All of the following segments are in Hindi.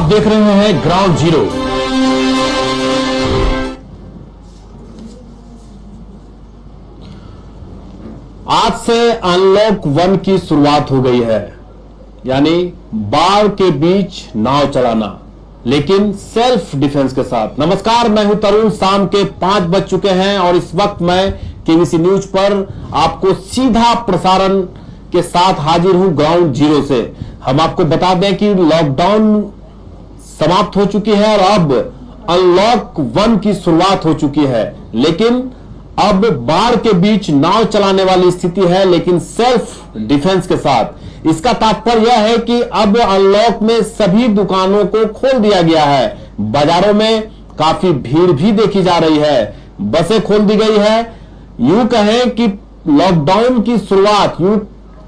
देख रहे हैं ग्राउंड जीरो। आज से अनलॉक 1 की शुरुआत हो गई है, यानी बाढ़ के बीच नाव चलाना, लेकिन सेल्फ डिफेंस के साथ। नमस्कार, मैं हूं तरुण। शाम के 5 बज चुके हैं और इस वक्त मैं केबीसी न्यूज पर आपको सीधा प्रसारण के साथ हाजिर हूं ग्राउंड जीरो से। हम आपको बता दें कि लॉकडाउन समाप्त हो चुकी है और अब अनलॉक 1 की शुरुआत हो चुकी है, लेकिन अब बाढ़ के बीच नाव चलाने वाली स्थिति है, लेकिन सेल्फ डिफेंस के साथ। इसका तात्पर्य यह है कि अब अनलॉक में सभी दुकानों को खोल दिया गया है। बाजारों में काफी भीड़ भी देखी जा रही है, बसें खोल दी गई है। यूं कहें कि लॉकडाउन की शुरुआत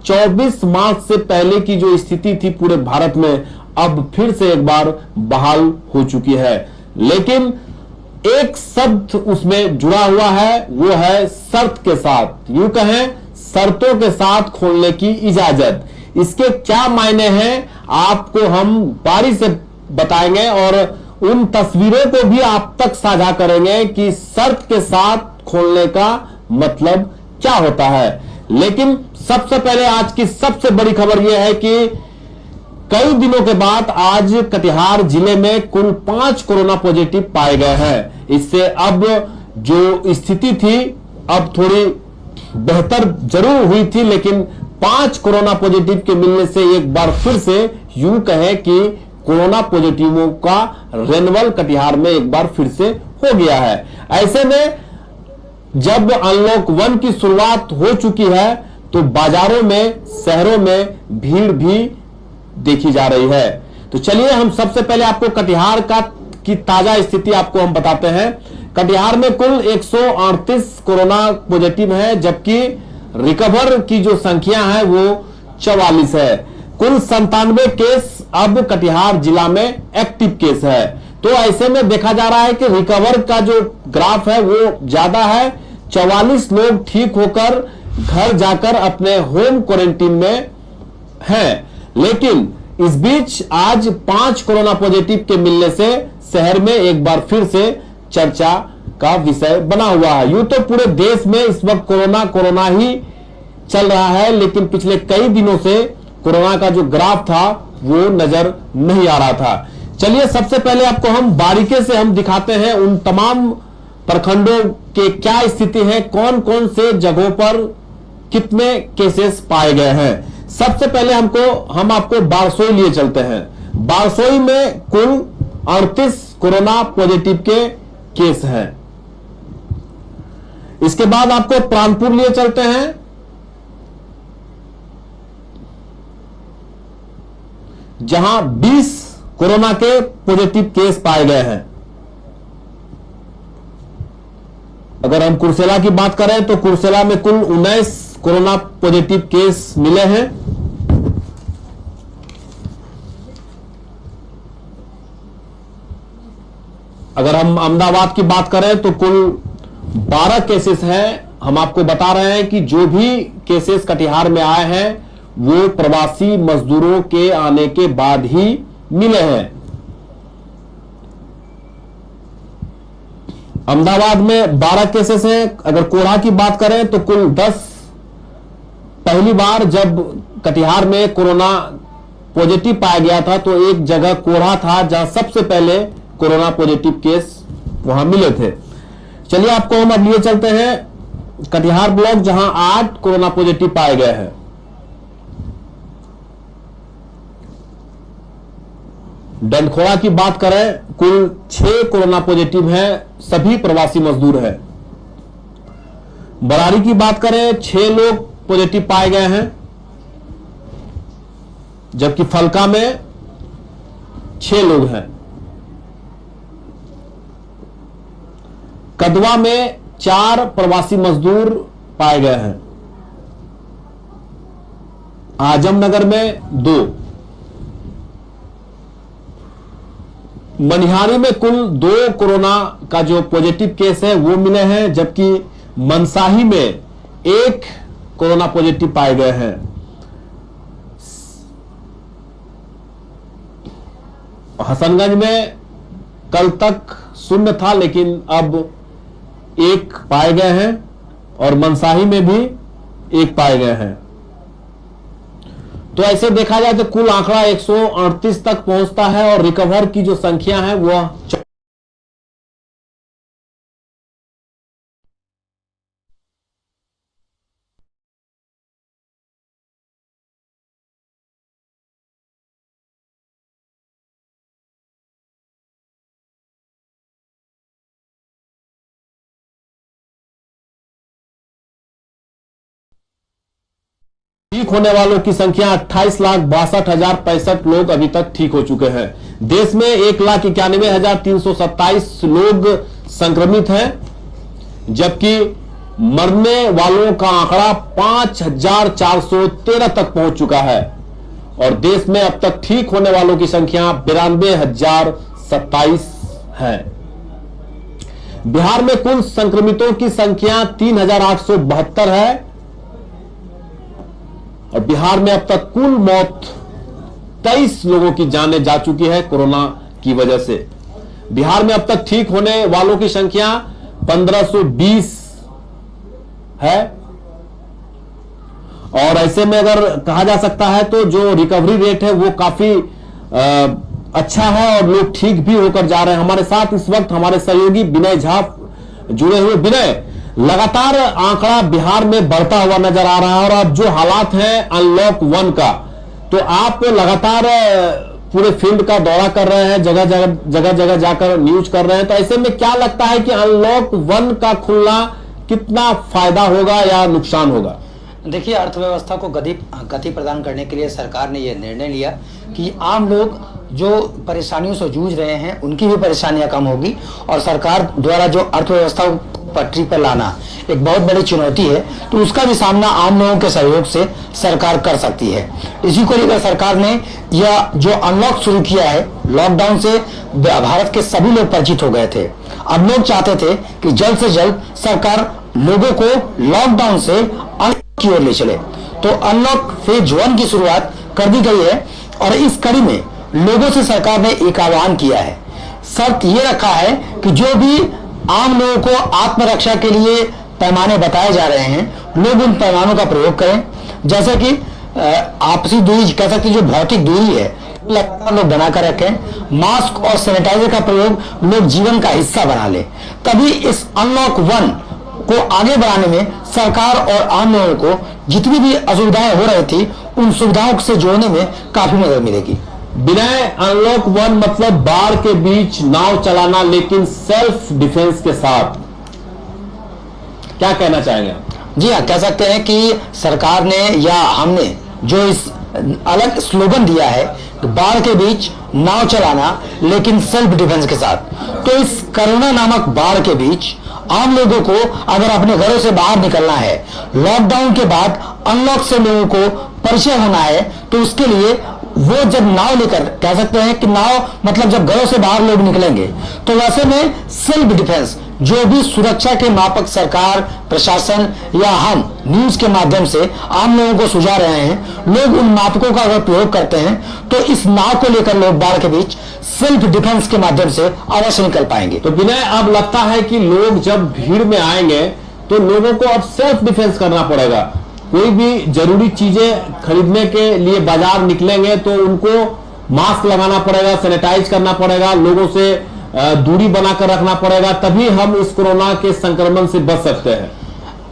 24 मार्च से पहले की जो स्थिति थी पूरे भारत में, अब फिर से एक बार बहाल हो चुकी है, लेकिन एक शब्द उसमें जुड़ा हुआ है, वो है शर्त के साथ। यूं कहें शर्तों के साथ खोलने की इजाजत। इसके क्या मायने हैं आपको हम बारी से बताएंगे और उन तस्वीरों को भी आप तक साझा करेंगे कि शर्त के साथ खोलने का मतलब क्या होता है। लेकिन सबसे पहले आज की सबसे बड़ी खबर यह है कि कई दिनों के बाद आज कटिहार जिले में कुल 5 कोरोना पॉजिटिव पाए गए हैं। इससे अब जो स्थिति थी अब थोड़ी बेहतर जरूर हुई थी, लेकिन 5 कोरोना पॉजिटिव के मिलने से एक बार फिर से यूं कहें कि कोरोना पॉजिटिवों का रेनवल कटिहार में एक बार फिर से हो गया है। ऐसे में जब अनलॉक 1 की शुरुआत हो चुकी है तो बाजारों में, शहरों में भीड़ भी देखी जा रही है। तो चलिए हम सबसे पहले आपको कटिहार की ताजा स्थिति आपको हम बताते हैं। कटिहार में कुल 138 कोरोना पॉजिटिव है, जबकि रिकवर की जो संख्या है वो 44 है। कुल 97 केस अब कटिहार जिला में एक्टिव केस है। तो ऐसे में देखा जा रहा है कि रिकवर का जो ग्राफ है वो ज्यादा है। 44 लोग ठीक होकर घर जाकर अपने होम क्वारंटीन में हैं, लेकिन इस बीच आज 5 कोरोना पॉजिटिव के मिलने से शहर में एक बार फिर से चर्चा का विषय बना हुआ है। यूं तो पूरे देश में इस वक्त कोरोना ही चल रहा है, लेकिन पिछले कई दिनों से कोरोना का जो ग्राफ था वो नजर नहीं आ रहा था। चलिए सबसे पहले आपको हम बारीकी से हम दिखाते हैं उन तमाम प्रखंडों के क्या स्थिति है, कौन कौन से जगहों पर कितने केसेस पाए गए हैं। सबसे पहले हम आपको बारसोई लिए चलते हैं। बारसोई में कुल 38 कोरोना पॉजिटिव के केस हैं। इसके बाद आपको प्राणपुर लिए चलते हैं। जहां 20 कोरोना के पॉजिटिव केस पाए गए हैं। अगर हम कुर्सेला की बात करें तो कुर्सेला में कुल 19 कोरोना पॉजिटिव केस मिले हैं। अगर हम अहमदाबाद की बात करें तो कुल 12 केसेस हैं। हम आपको बता रहे हैं कि जो भी केसेस कटिहार में आए हैं वो प्रवासी मजदूरों के आने के बाद ही मिले हैं। अहमदाबाद में 12 केसेस हैं। अगर कोढ़ा की बात करें तो कुल 10। पहली बार जब कटिहार में कोरोना पॉजिटिव पाया गया था तो एक जगह कोढ़ा था जहां सबसे पहले कोरोना पॉजिटिव केस वहां मिले थे। चलिए आपको हम अब लिए चलते हैं कटिहार ब्लॉक, जहां 8 कोरोना पॉजिटिव पाए गए हैं। डंडखोड़ा की बात करें कुल 6 कोरोना पॉजिटिव हैं, सभी प्रवासी मजदूर हैं। बरारी की बात करें 6 लोग पॉजिटिव पाए गए हैं, जबकि फलका में 6 लोग हैं। कदवा में 4 प्रवासी मजदूर पाए गए हैं। आजमनगर में 2। मनिहारी में कुल 2 कोरोना का जो पॉजिटिव केस है वो मिले हैं, जबकि मनसाही में 1 कोरोना पॉजिटिव पाए गए हैं। हसनगंज में कल तक शून्य था, लेकिन अब एक पाए गए हैं और मनसाही में भी एक पाए गए हैं। तो ऐसे देखा जाए तो कुल आंकड़ा 138 तक पहुंचता है और रिकवर की जो संख्या है वह ठीक होने वालों की संख्या 28,62,65 लोग अभी तक ठीक हो चुके हैं। देश में 1,91,327 लोग संक्रमित हैं, जबकि मरने वालों का आंकड़ा 5,413 तक पहुंच चुका है और देश में अब तक ठीक होने वालों की संख्या 92,027 है। बिहार में कुल संक्रमितों की संख्या 3,872 है और बिहार में अब तक कुल मौत 23 लोगों की जानें जा चुकी है कोरोना की वजह से। बिहार में अब तक ठीक होने वालों की संख्या 1520 है और ऐसे में अगर कहा जा सकता है तो जो रिकवरी रेट है वो काफी अच्छा है और लोग ठीक भी होकर जा रहे हैं। हमारे साथ इस वक्त हमारे सहयोगी विनय झा जुड़े हुए। विनय, लगातार आंकड़ा बिहार में बढ़ता हुआ नजर आ रहा है और अब जो हालात हैं अनलॉक 1 का, तो आप लगातार पूरे फील्ड का दौरा कर रहे हैं, जगह जगह जाकर न्यूज कर रहे हैं, तो ऐसे में क्या लगता है कि अनलॉक 1 का खुलना कितना फायदा होगा या नुकसान होगा? देखिए, अर्थव्यवस्था को गति प्रदान करने के लिए सरकार ने यह निर्णय लिया कि आम लोग जो परेशानियों से जूझ रहे हैं उनकी भी परेशानियां कम होगी और सरकार द्वारा जो अर्थव्यवस्था को पटरी पर लाना एक बहुत बड़ी चुनौती है, तो उसका भी सामना आम लोगों के सहयोग से सरकार कर सकती है। इसी को लेकर सरकार ने यह जो अनलॉक शुरू किया है, लॉकडाउन से भारत के सभी लोग परिचित हो गए थे। अब लोग चाहते थे कि जल्द से जल्द सरकार लोगों को लॉकडाउन से अनलॉक की ओर ले चले, तो अनलॉक फेज 1 की शुरुआत कर दी गई है और इस कड़ी में लोगों से सरकार ने एक आह्वान किया है। शर्त यह रखा है कि जो भी आम लोगों को आत्मरक्षा के लिए पैमाने बताए जा रहे हैं, लोग उन पैमानों का प्रयोग करें। जैसे कि आपसी दूरी, कह सकते जो भौतिक दूरी है, लगातार लोग बनाकर रखें। मास्क और सैनिटाइजर का प्रयोग लोग जीवन का हिस्सा बना ले, तभी इस अनलॉक 1 को आगे बढ़ाने में सरकार और आम लोगों को जितनी भी असुविधाएं हो रही थी उन सुविधाओं से जोड़ने में काफी मदद मिलेगी। विनय, अनलॉक 1 मतलब बाढ़ के बीच नाव चलाना, लेकिन सेल्फ डिफेंस के साथ, क्या कहना चाहेंगे? जी हाँ, कह सकते हैं कि सरकार ने या हमने जो इस अलग स्लोगन दिया है, बाढ़ के बीच नाव चलाना लेकिन सेल्फ डिफेंस के साथ, तो इस कोरोना नामक बाढ़ के बीच आम लोगों को अगर अपने घरों से बाहर निकलना है, लॉकडाउन के बाद अनलॉक से लोगों को परिचय होना है, तो उसके लिए वो जब नाव लेकर, कह सकते हैं कि नाव मतलब जब घरों से बाहर लोग निकलेंगे, तो वैसे में सेल्फ डिफेंस जो भी सुरक्षा के मापक सरकार, प्रशासन या हम न्यूज के माध्यम से आम लोगों को सुझा रहे हैं, लोग उन मापकों का अगर प्रयोग करते हैं तो इस नाव को लेकर लोग बाढ़ के बीच सेल्फ डिफेंस के माध्यम से अवश्य निकल पाएंगे। तो विनय, अब लगता है कि लोग जब भीड़ में आएंगे तो लोगों को अब सेल्फ डिफेंस करना पड़ेगा। कोई भी जरूरी चीजें खरीदने के लिए बाजार निकलेंगे तो उनको मास्क लगाना पड़ेगा, सैनिटाइज करना पड़ेगा, लोगों से दूरी बनाकर रखना पड़ेगा, तभी हम इस कोरोना के संक्रमण से बच सकते हैं।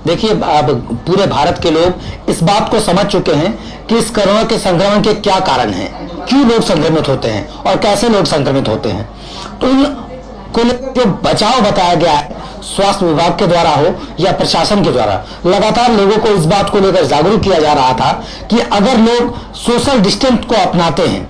देखिए, अब पूरे भारत के लोग इस बात को समझ चुके हैं कि इस कोरोना के संक्रमण के क्या कारण हैं, क्यों लोग संक्रमित होते हैं और कैसे लोग संक्रमित होते हैं। तो उनको जो बचाव बताया गया है, स्वास्थ्य विभाग के द्वारा हो या प्रशासन के द्वारा, लगातार लोगों को इस बात को लेकर जागरूक किया जा रहा था कि अगर लोग सोशल डिस्टेंस को अपनाते हैं,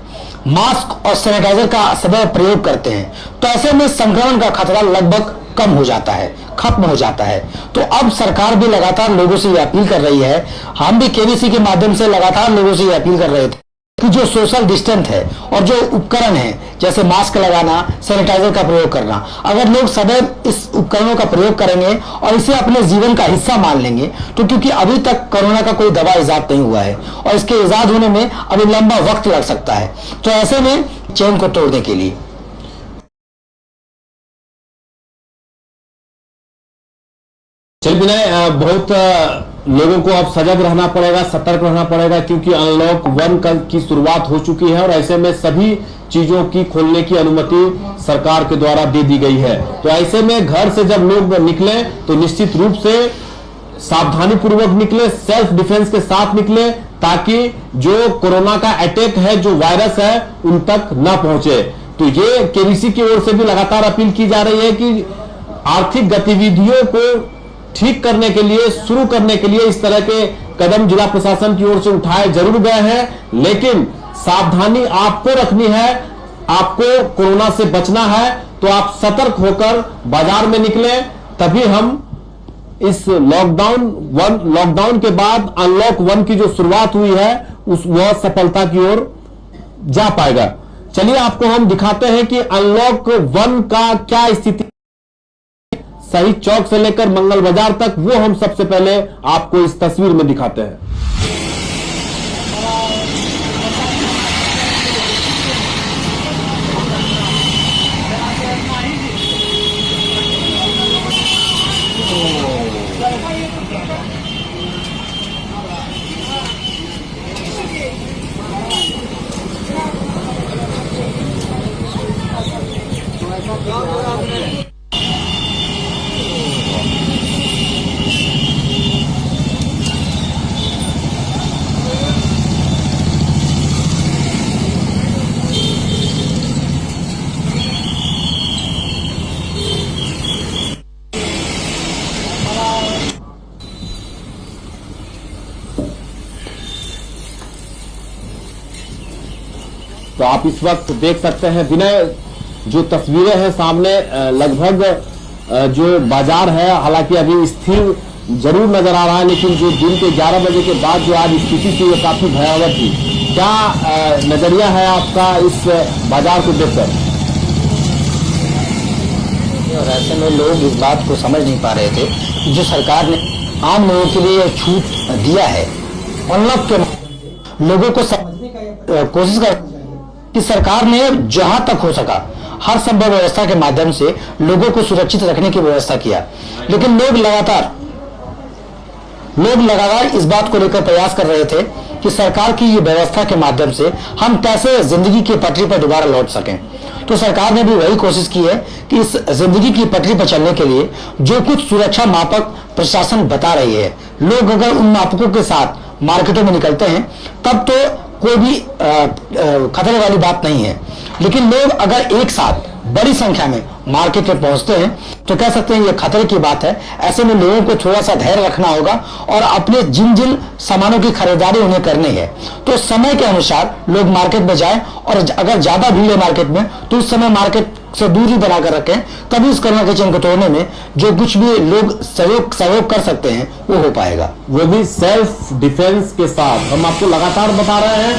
मास्क और सैनिटाइजर का सदैव प्रयोग करते हैं, तो ऐसे में संक्रमण का खतरा लगभग कम हो जाता है, खत्म हो जाता है। तो अब सरकार भी लगातार लोगों से यह अपील कर रही है, हम भी केबीसी के माध्यम से लगातार लोगों से यह अपील कर रहे थे कि जो सोशल डिस्टेंस है और जो उपकरण है, जैसे मास्क लगाना, सैनिटाइजर का प्रयोग करना, अगर लोग सदैव इस उपकरणों का प्रयोग करेंगे और इसे अपने जीवन का हिस्सा मान लेंगे, तो क्योंकि अभी तक कोरोना का कोई दवा इजाद नहीं हुआ है और इसके इजाद होने में अभी लंबा वक्त लग सकता है, तो ऐसे में चेन को तोड़ने के लिए। चल विनय, बहुत लोगों को अब सजग रहना पड़ेगा, सतर्क रहना पड़ेगा, क्योंकि अनलॉक 1 की शुरुआत हो चुकी है और ऐसे में सभी चीजों की खोलने की अनुमति सरकार के द्वारा दे दी गई है। तो ऐसे में घर से जब लोग निकले तो निश्चित रूप से सावधानी पूर्वक निकले, सेल्फ डिफेंस के साथ निकले, ताकि जो कोरोना का अटैक है, जो वायरस है, उन तक न पहुंचे। तो ये केबीसी की ओर से भी लगातार अपील की जा रही है कि आर्थिक गतिविधियों को ठीक करने के लिए, शुरू करने के लिए इस तरह के कदम जिला प्रशासन की ओर से उठाए जरूर गए हैं, लेकिन सावधानी आपको रखनी है। आपको कोरोना से बचना है तो आप सतर्क होकर बाजार में निकलें, तभी हम इस लॉकडाउन के बाद अनलॉक 1 की जो शुरुआत हुई है वह सफलता की ओर जा पाएगा। चलिए आपको हम दिखाते हैं कि अनलॉक 1 का क्या स्थिति, सही चौक से लेकर मंगल बाजार तक, वो हम सबसे पहले आपको इस तस्वीर में दिखाते हैं। तो आप इस वक्त देख सकते हैं विनय, जो तस्वीरें हैं सामने, लगभग जो बाजार है, हालांकि अभी स्थिर जरूर नजर आ रहा है, लेकिन जो दिन के 11 बजे के बाद जो आज स्थिति थी वो काफी भयावह थी। क्या नजरिया है आपका इस बाजार को देखकर? और ऐसे में लोग इस बात को समझ नहीं पा रहे थे कि जो सरकार ने आम लोगों के लिए छूट दिया है, अनलॉक के लोगों को समझने का कोशिश कर कि सरकार ने जहां तक हो सका हर संभव व्यवस्था के माध्यम से लोगों को सुरक्षित रखने की व्यवस्था किया, लेकिन लोग लगातार इस बात को लेकर प्रयास कर रहे थे कि सरकार की ये व्यवस्था के माध्यम से हम कैसे जिंदगी की पटरी पर दोबारा लौट सकें। तो सरकार ने भी वही कोशिश की है कि इस जिंदगी की पटरी पर चलने के लिए जो कुछ सुरक्षा मापक प्रशासन बता रही है, लोग अगर उन मापकों के साथ मार्केटों में निकलते हैं तब तो कोई भी खतरे वाली बात नहीं है, लेकिन लोग अगर एक साथ बड़ी संख्या में मार्केट में पहुंचते हैं तो कह सकते हैं ये खतरे की बात है। ऐसे में लोगों को थोड़ा सा धैर्य रखना होगा और अपने जिन जिन सामानों की खरीदारी उन्हें करनी है तो समय के अनुसार लोग मार्केट में जाएं, और अगर ज्यादा भीड़ है मार्केट में तो उस समय मार्केट से दूरी बनाकर रखें, तभी इस कोरोना के चेन को तोड़ने में जो कुछ भी लोग सहयोग कर सकते हैं वो हो पाएगा, वो भी सेल्फ डिफेंस के साथ। हम आपको लगातार बता रहे हैं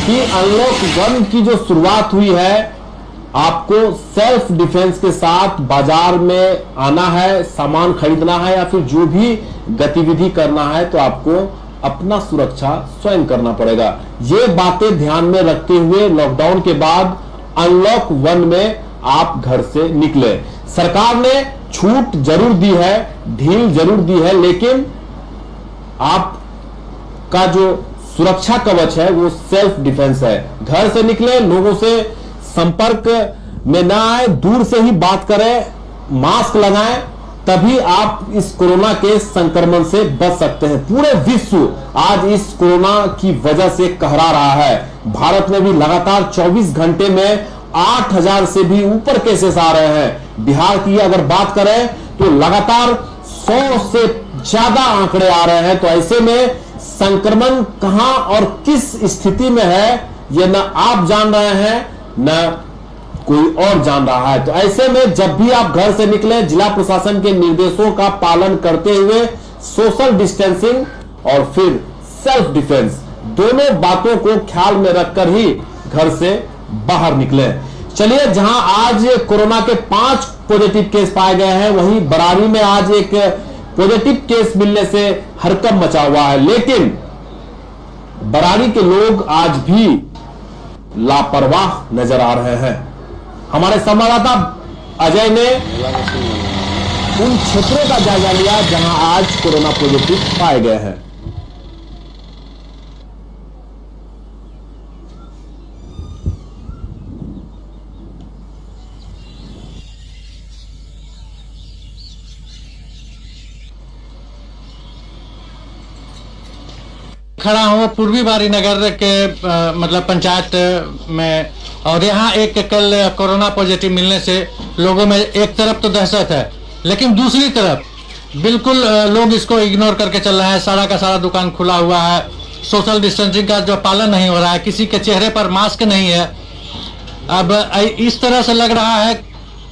कि अनलॉक 1 की जो शुरुआत हुई है, आपको सेल्फ डिफेंस के साथ बाजार में आना है, सामान खरीदना है या फिर जो भी गतिविधि करना है तो आपको अपना सुरक्षा स्वयं करना पड़ेगा। ये बातें ध्यान में रखते हुए लॉकडाउन के बाद अनलॉक 1 में आप घर से निकले। सरकार ने छूट जरूर दी है, ढील जरूर दी है, लेकिन आपका जो सुरक्षा कवच है वो सेल्फ डिफेंस है। घर से निकले, लोगों से संपर्क में ना आए, दूर से ही बात करें, मास्क लगाएं, तभी आप इस कोरोना के संक्रमण से बच सकते हैं। पूरे विश्व आज इस कोरोना की वजह से कहरा रहा है। भारत में भी लगातार 24 घंटे में 8,000 से भी ऊपर केसेस आ रहे हैं। बिहार की अगर बात करें तो लगातार 100 से ज्यादा आंकड़े आ रहे हैं। तो ऐसे में संक्रमण कहां और किस स्थिति में है ये ना आप जान रहे हैं ना कोई और जान रहा है। तो ऐसे में जब भी आप घर से निकले, जिला प्रशासन के निर्देशों का पालन करते हुए सोशल डिस्टेंसिंग और फिर सेल्फ डिफेंस, दोनों बातों को ख्याल में रखकर ही घर से बाहर निकले। चलिए, जहां आज कोरोना के 5 पॉजिटिव केस पाए गए हैं, वहीं बरारी में आज एक पॉजिटिव केस मिलने से हरकंप मचा हुआ है। लेकिन बरारी के लोग आज भी लापरवाह नजर आ रहे हैं। हमारे संवाददाता अजय ने उन क्षेत्रों का जायजा लिया जहां आज कोरोना पॉजिटिव पाए गए हैं। खड़ा हूँ पूर्वी बारी नगर के मतलब पंचायत में, और यहाँ एक कल कोरोना पॉजिटिव मिलने से लोगों में एक तरफ तो दहशत है, लेकिन दूसरी तरफ बिल्कुल लोग इसको इग्नोर करके चल रहे हैं। सारा का सारा दुकान खुला हुआ है, सोशल डिस्टेंसिंग का जो पालन नहीं हो रहा है, किसी के चेहरे पर मास्क नहीं है। अब इस तरह से लग रहा है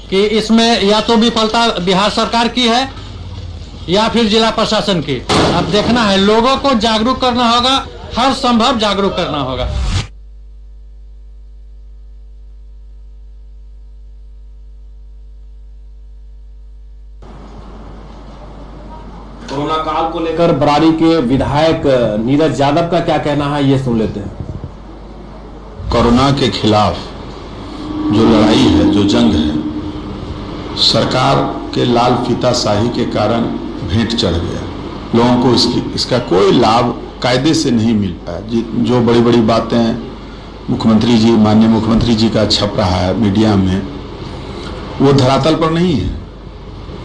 कि इसमें या तो विफलता बिहार सरकार की है या फिर जिला प्रशासन की। अब देखना है, लोगों को जागरूक करना होगा, हर संभव जागरूक करना होगा। कोरोना काल को लेकर बरारी के विधायक नीरज यादव का क्या कहना है, ये सुन लेते हैं। कोरोना के खिलाफ जो लड़ाई है, जो जंग है, सरकार के लाल फीताशाही के कारण भेंट चढ़ गया। लोगों को इसका कोई लाभ कायदे से नहीं मिल पाया। जो बड़ी बड़ी बातें मुख्यमंत्री जी, माननीय मुख्यमंत्री जी का छप रहा है मीडिया में, वो धरातल पर नहीं है।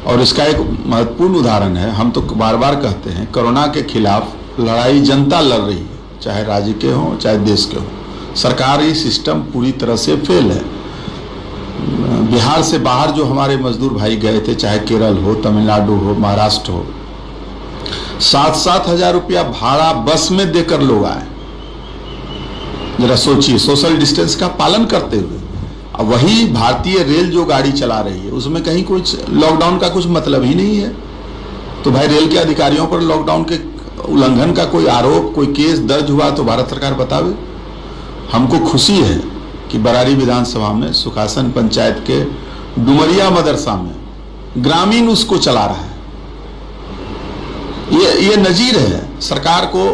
और इसका एक महत्वपूर्ण उदाहरण है, हम तो बार बार कहते हैं, कोरोना के खिलाफ लड़ाई जनता लड़ रही है, चाहे राज्य के हो चाहे देश के हो। सरकारी सिस्टम पूरी तरह से फेल है। बिहार से बाहर जो हमारे मजदूर भाई गए थे, चाहे केरल हो, तमिलनाडु हो, महाराष्ट्र हो, 7-7 हजार रुपया भाड़ा बस में देकर लोग आए। जरा सोचिए, सोशल डिस्टेंस का पालन करते हुए। अब वही भारतीय रेल जो गाड़ी चला रही है, उसमें कहीं कुछ लॉकडाउन का कुछ मतलब ही नहीं है। तो भाई रेल के अधिकारियों पर लॉकडाउन के उल्लंघन का कोई आरोप, कोई केस दर्ज हुआ तो भारत सरकार बतावे। हमको खुशी है कि बरारी विधानसभा में सुखासन पंचायत के डुमरिया मदरसा में ग्रामीण उसको चला रहा है। ये नजीर है। सरकार को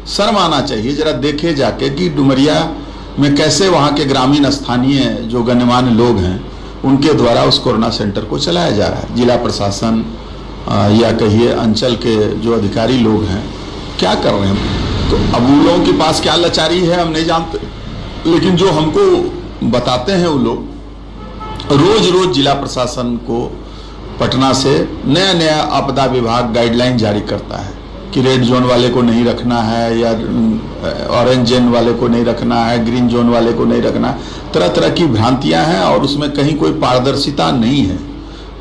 शर्म आना चाहिए। जरा देखे जाके कि डुमरिया में कैसे वहां के ग्रामीण स्थानीय जो गण्यमान्य लोग हैं, उनके द्वारा उस कोरोना सेंटर को चलाया जा रहा है। जिला प्रशासन या कहिए अंचल के जो अधिकारी लोग हैं, क्या कर रहे हैं। तो अब उन लोगों के पास क्या लाचारी है हम नहीं जानते, लेकिन जो हमको बताते हैं वो लोग, रोज रोज जिला प्रशासन को पटना से नया नया आपदा विभाग गाइडलाइन जारी करता है कि रेड जोन वाले को नहीं रखना है, या ऑरेंज जोन वाले को नहीं रखना है, ग्रीन जोन वाले को नहीं रखना। तरह तरह की भ्रांतियां हैं और उसमें कहीं कोई पारदर्शिता नहीं है,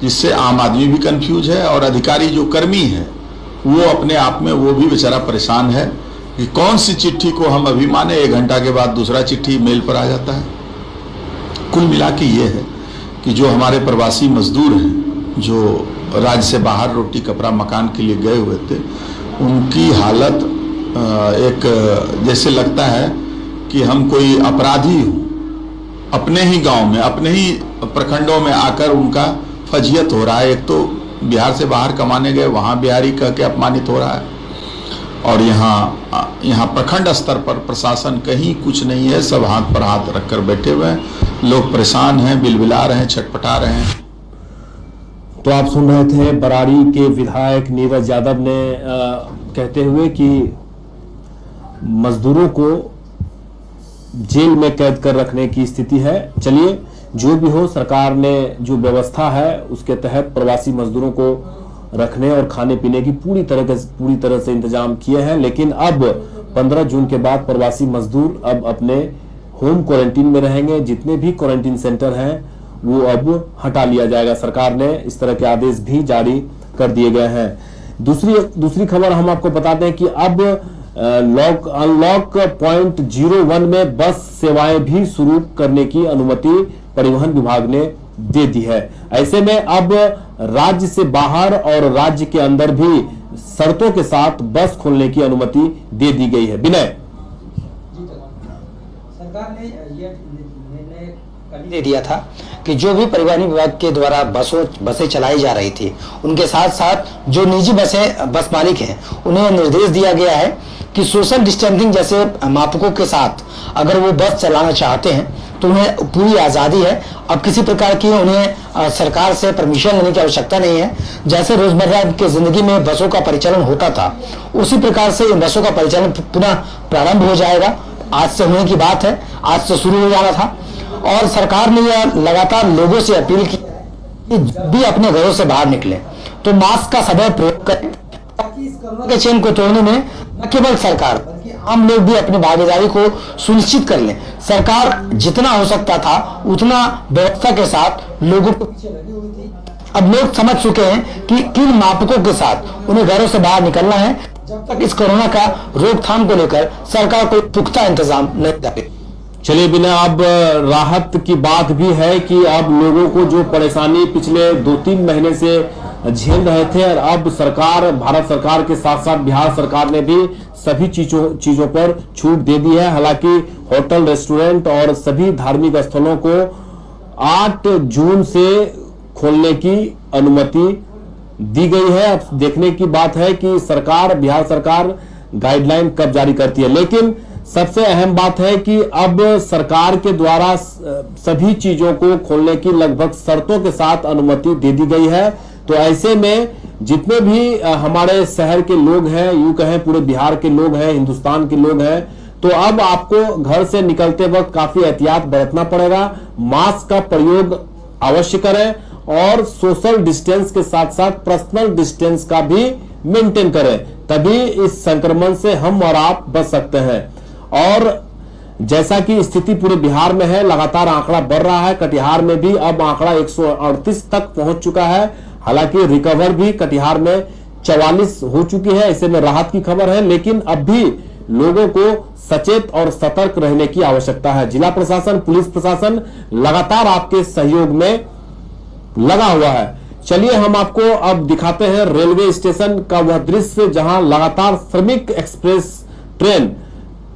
जिससे आम आदमी भी कंफ्यूज है और अधिकारी जो कर्मी है वो अपने आप में वो भी बेचारा परेशान है कि कौन सी चिट्ठी को हम अभी माने, 1 घंटा के बाद दूसरा चिट्ठी मेल पर आ जाता है। कुल मिला के ये है कि जो हमारे प्रवासी मजदूर हैं, जो राज्य से बाहर रोटी कपड़ा मकान के लिए गए हुए थे, उनकी हालत एक जैसे लगता है कि हम कोई अपराधी हो, अपने ही गांव में, अपने ही प्रखंडों में आकर उनका फजीयत हो रहा है। एक तो बिहार से बाहर कमाने गए, वहाँ बिहारी कह के अपमानित हो रहा है, और यहाँ प्रखंड स्तर पर प्रशासन कहीं कुछ नहीं है। सब हाथ पर हाथ रखकर बैठे हुए हैं। लोग परेशान हैं, बिलबिला रहे हैं, छटपटा रहे हैं। तो आप सुन रहे थे बरारी के विधायक नीरज यादव ने कहते हुए कि मजदूरों को जेल में कैद कर रखने की स्थिति है। चलिए, जो भी हो, सरकार ने जो व्यवस्था है उसके तहत प्रवासी मजदूरों को रखने और खाने पीने की पूरी तरह से इंतजाम किए हैं। लेकिन अब 15 जून के बाद प्रवासी मजदूर अब अपने होम क्वारंटीन में रहेंगे। जितने भी क्वारंटीन सेंटर हैं वो अब हटा लिया जाएगा। सरकार ने इस तरह के आदेश भी जारी कर दिए गए हैं। दूसरी खबर हम आपको बताते हैं कि अब अनलॉक पॉइंट 01 में बस सेवाएं भी शुरू करने की अनुमति परिवहन विभाग ने दे दी है। ऐसे में अब राज्य से बाहर और राज्य के अंदर भी शर्तों के साथ बस खोलने की अनुमति दे दी गई है। विनय, सरकार ने यह निर्णय कल दे दिया था कि जो भी परिवहन विभाग के द्वारा बसें चलाई जा रही थी, उनके साथ साथ जो निजी बस मालिक हैं, उन्हें निर्देश दिया गया है कि सोशल डिस्टेंसिंग जैसे मापकों के साथ अगर वो बस चलाना चाहते हैं तो उन्हें पूरी आज़ादी है। अब किसी प्रकार की उन्हें सरकार से परमिशन लेने की आवश्यकता नहीं है। जैसे रोजमर्रा की जिंदगी में बसों का परिचालन होता था, उसी प्रकार से इन बसों का परिचालन पुनः प्रारंभ हो जाएगा। आज से होने की बात है, आज से शुरू हो जाना था। और सरकार ने यह लगातार लोगों से अपील की कि जब भी अपने घरों से बाहर निकले तो मास्क का सदैव प्रयोग करें, ताकि इस कोरोना के चेन को तोड़ने में न केवल सरकार बल्कि आम लोग भी अपनी भागीदारी को सुनिश्चित कर लें। सरकार जितना हो सकता था उतना व्यवस्था के साथ लोगों को पीछे लगी हुई थी। अब लोग समझ चुके हैं कि किन मापकों के साथ उन्हें घरों से बाहर निकलना है। जब तक इस कोरोना का रोकथाम को लेकर सरकार कोई पुख्ता इंतजाम नहीं करे। चलिए, बिना अब राहत की बात भी है कि अब लोगों को जो परेशानी पिछले 2-3 महीने से झेल रहे थे, और अब सरकार, भारत सरकार के साथ साथ बिहार सरकार ने भी सभी चीजों पर छूट दे दी है। हालांकि होटल, रेस्टोरेंट और सभी धार्मिक स्थलों को 8 जून से खोलने की अनुमति दी गई है। अब देखने की बात है कि सरकार, बिहार सरकार गाइडलाइन कब जारी करती है। लेकिन सबसे अहम बात है कि अब सरकार के द्वारा सभी चीजों को खोलने की लगभग शर्तों के साथ अनुमति दे दी गई है। तो ऐसे में जितने भी हमारे शहर के लोग हैं, यूं कहें पूरे बिहार के लोग हैं, हिंदुस्तान के लोग हैं, तो अब आपको घर से निकलते वक्त काफी एहतियात बरतना पड़ेगा। मास्क का प्रयोग अवश्य करें और सोशल डिस्टेंस के साथ साथ पर्सनल डिस्टेंस का भी मेंटेन करें, तभी इस संक्रमण से हम और आप बच सकते हैं। और जैसा कि स्थिति पूरे बिहार में है, लगातार आंकड़ा बढ़ रहा है। कटिहार में भी अब आंकड़ा 138 तक पहुंच चुका है। हालांकि रिकवर भी कटिहार में 44 हो चुकी है। ऐसे में राहत की खबर है, लेकिन अब भी लोगों को सचेत और सतर्क रहने की आवश्यकता है। जिला प्रशासन, पुलिस प्रशासन लगातार आपके सहयोग में लगा हुआ है। चलिए, हम आपको अब दिखाते हैं रेलवे स्टेशन का वह दृश्य जहां लगातार श्रमिक एक्सप्रेस ट्रेन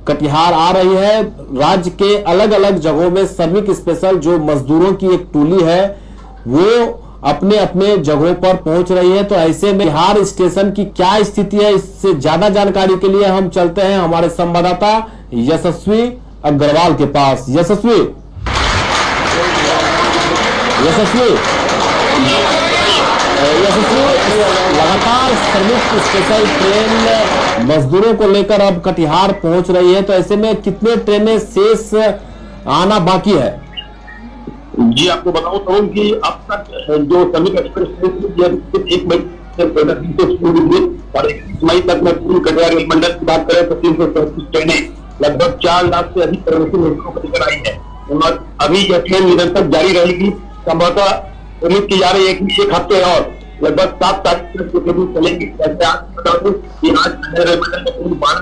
कटिहार आ रही है। राज्य के अलग अलग जगहों में श्रमिक स्पेशल जो मजदूरों की एक टोली है वो अपने अपने जगहों पर पहुंच रही है। तो ऐसे में बिहार स्टेशन की क्या स्थिति है, इससे ज्यादा जानकारी के लिए हम चलते हैं हमारे संवाददाता यशस्वी अग्रवाल के पास। यशस्वी, लगातार श्रमिक स्पेशल ट्रेन मजदूरों को लेकर अब कटिहार पहुंच रही है। तो ऐसे में कितने ट्रेनें शेष आना बाकी है? जी, आपको बताऊं तो कि अब तक जो श्रमिक एक्सप्रेस ट्रेन 1 मई से शुरू हुई और 21 मई तक में पूरी कटिहार रेल मंडल की बात करें तो 334 ट्रेनें लगभग 4 लाख से अधिक प्रवासी मजदूरों को लेकर आई है। और अभी यह ट्रेन निरंतर जारी रहेगी। संभवतः उम्मीद की जा रही है कि 1 हफ्ते और लगभग 7 तारीख तक चलेंगी। जैसे आप बता दूं कि आज रेल मंडल में पूरी 12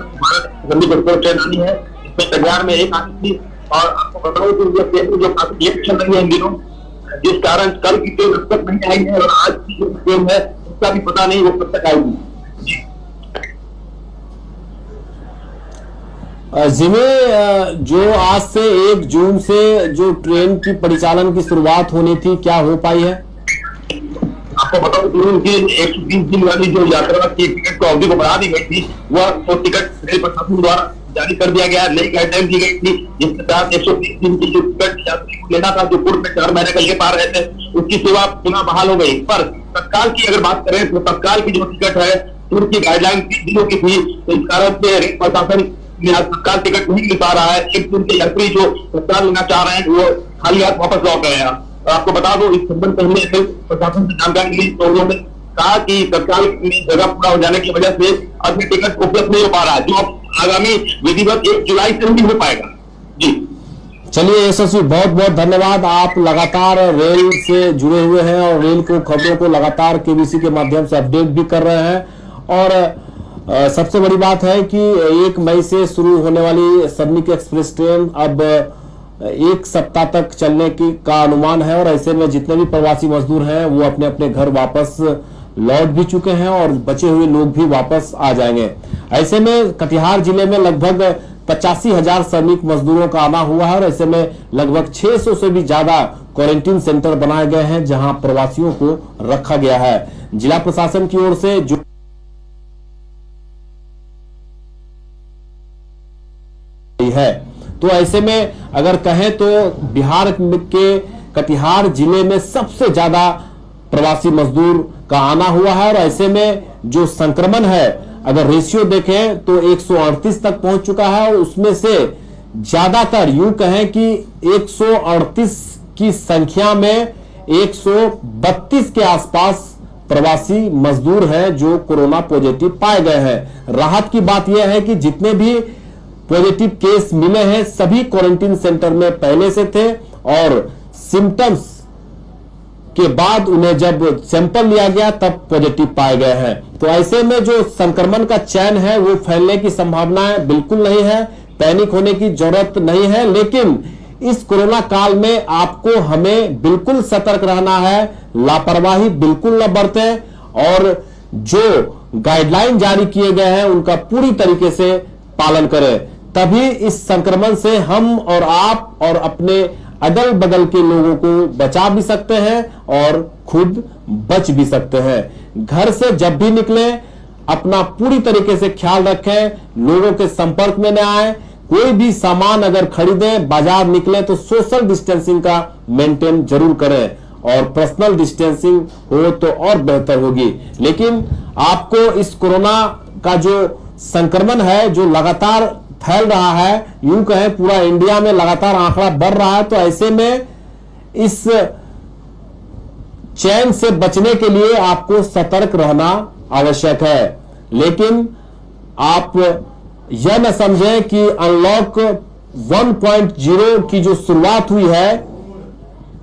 श्रमिक एक्सप्रेस ट्रेन आनी है। इसमें कटिहार में 1 आनी थी। और आपको बताऊं कि ये ट्रेन जो काफी लेट चल रही है इन दिनों, जिस कारण कल की ट्रेन अब तक नहीं आई है और आज की जो ट्रेन है उसका भी पता नहीं वो कब तक आएगी। जिन्हें जो आज से 1 जून से जो ट्रेन की परिचालन की शुरुआत होनी थी, क्या हो पाई है? आपको बताऊं कि 120 दिन वाली जो यात्रा की टिकट को अवधि को बढ़ा दी गई थी, वह तो टिकट रेल प्रशासन द्वारा जारी कर दिया गया। नई गाइडलाइन दी गई थी जिसके तहत 130 दिन की जो टिकट यात्री को लेना था, जो पूर्व में 4 महीने का ले पा रहे थे, उसकी सेवा पुनः बहाल हो गई। पर तत्काल की अगर बात करें तो तत्काल की जो टिकट है पूर्व की गाइडलाइन 30 दिनों की थी, तो इस कारण से रेल प्रशासन तत्काल टिकट नहीं मिल पा रहा है। 1 जून के यात्री जो तत्काल लेना चाह रहे हैं वो खाली हाथ वापस लौट रहे हैं। और आपको बता दो, इस संबंध में हमने प्रशासन से जानकारी ली तो उन्होंने कहा कि तत्काल जगह पूरा हो जाने की वजह से अन्य टिकट उपलब्ध नहीं हो पा रहा है, जो अब आगामी विधिवत 1 जुलाई से नहीं हो पाएगा। जी चलिए यशस्वी, बहुत बहुत धन्यवाद। आप लगातार रेल से जुड़े हुए हैं और रेल को खबरों को लगातार केबीसी के माध्यम से अपडेट भी कर रहे हैं। और सबसे बड़ी बात है कि 1 मई से शुरू होने वाली श्रमिक एक्सप्रेस ट्रेन अब 1 सप्ताह तक चलने की का अनुमान है। और ऐसे में जितने भी प्रवासी मजदूर हैं वो अपने अपने घर वापस लौट भी चुके हैं और बचे हुए लोग भी वापस आ जाएंगे। ऐसे में कटिहार जिले में लगभग 85,000 श्रमिक मजदूरों का आना हुआ है और ऐसे में लगभग 600 से भी ज्यादा क्वारंटीन सेंटर बनाए गए हैं जहां प्रवासियों को रखा गया है। जिला प्रशासन की ओर से जो रही है। तो ऐसे में अगर कहें तो बिहार के कटिहार जिले में सबसे ज्यादा प्रवासी मजदूर का आना हुआ है और ऐसे में जो संक्रमण है अगर रेशियो देखें तो 138 तक पहुंच चुका है और उसमें से ज्यादातर यूं कहें कि 138 की संख्या में 132 के आसपास प्रवासी मजदूर हैं जो कोरोना पॉजिटिव पाए गए हैं। राहत की बात यह है कि जितने भी पॉजिटिव केस मिले हैं सभी क्वारंटीन सेंटर में पहले से थे और सिम्टम्स के बाद उन्हें जब सैंपल लिया गया तब पॉजिटिव पाए गए हैं। तो ऐसे में जो संक्रमण का चैन है वो फैलने की संभावनाएं बिल्कुल नहीं है, पैनिक होने की जरूरत नहीं है। लेकिन इस कोरोना काल में आपको हमें बिल्कुल सतर्क रहना है, लापरवाही बिल्कुल न बरतें और जो गाइडलाइन जारी किए गए हैं उनका पूरी तरीके से पालन करें। तभी इस संक्रमण से हम और आप और अपने अगल बगल के लोगों को बचा भी सकते हैं और खुद बच भी सकते हैं। घर से जब भी निकलें अपना पूरी तरीके से ख्याल रखें, लोगों के संपर्क में न आए, कोई भी सामान अगर खरीदें बाजार निकलें तो सोशल डिस्टेंसिंग का मेंटेन जरूर करें और पर्सनल डिस्टेंसिंग हो तो और बेहतर होगी। लेकिन आपको इस कोरोना का जो संक्रमण है जो लगातार फैल रहा है, यूं कहें पूरा इंडिया में लगातार आंकड़ा बढ़ रहा है, तो ऐसे में इस चैन से बचने के लिए आपको सतर्क रहना आवश्यक है। लेकिन आप यह न समझें कि अनलॉक 1.0 की जो शुरुआत हुई है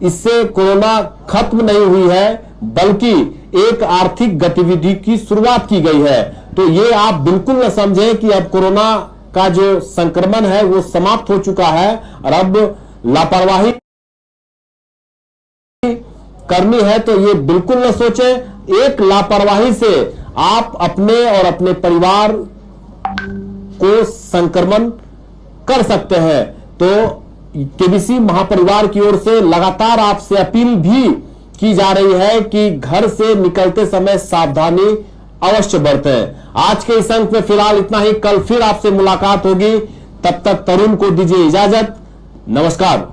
इससे कोरोना खत्म नहीं हुई है बल्कि एक आर्थिक गतिविधि की शुरुआत की गई है। तो ये आप बिल्कुल न समझें कि अब कोरोना का जो संक्रमण है वो समाप्त हो चुका है और अब लापरवाही करनी है, तो ये बिल्कुल न सोचें। एक लापरवाही से आप अपने और अपने परिवार को संक्रमण कर सकते हैं। तो केबीसी महापरिवार की ओर से लगातार आपसे अपील भी की जा रही है कि घर से निकलते समय सावधानी अवश्य बरतें। आज के इस अंक में फिलहाल इतना ही, कल फिर आपसे मुलाकात होगी। तब तक तरुण को दीजिए इजाजत। नमस्कार।